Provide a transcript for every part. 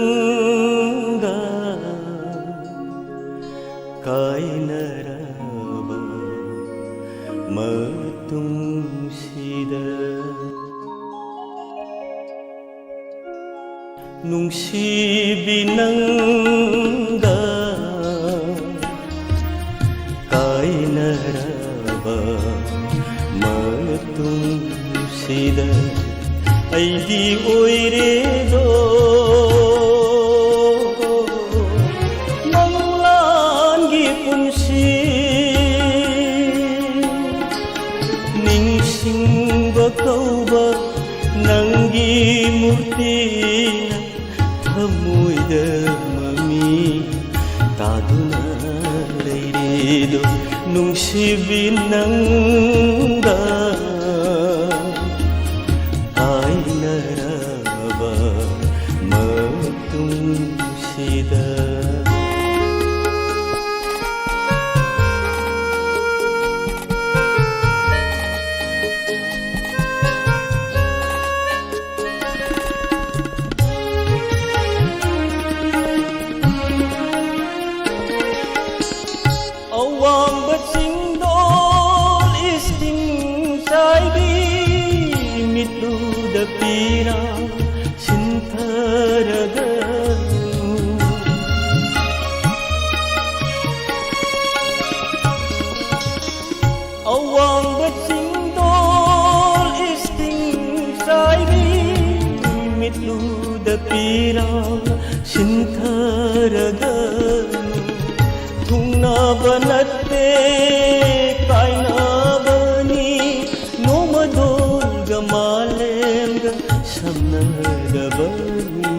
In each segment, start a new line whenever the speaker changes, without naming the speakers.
nungsibinangga kainaraba matungsida nungsibinangga kainaraba matungsida aidi oiredo nanglangi punsi ningsingba kauba nangi murti thamoida mami taduna leiredo nungsibinangga kainaraba matungsida awang bersindol isting saidi mitlu dapira sintaraganu awang bersindol isting saidi mitlu dapira sintaraganu thungna banatte kaina bani nomadol gamaleng samnagabani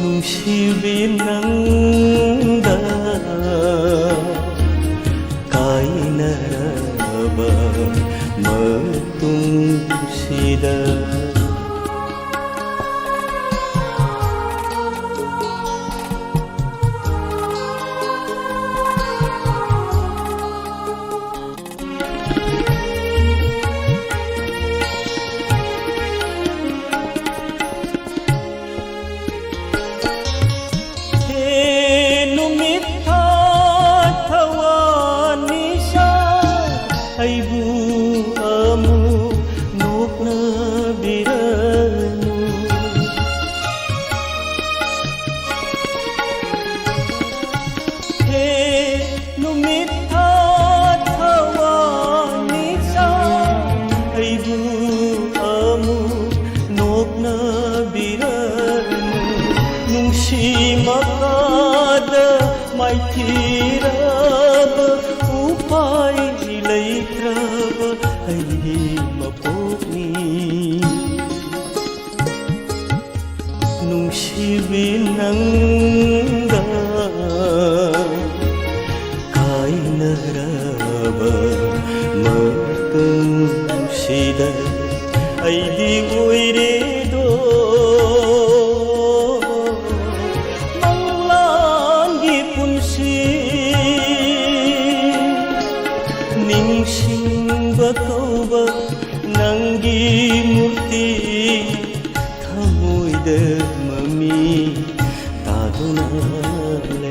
nungsibinangga kainaraba matungsida aibu amu nokna biranu he numitha thawani sa aibu amu nokna biranu nungsi makada maithirab upai leitraba ai mapokni nungsibinangga kainaraba matungsida aidi oiredo nanglangi punsi ningsingba kauba nangi murti thamoida mami taduna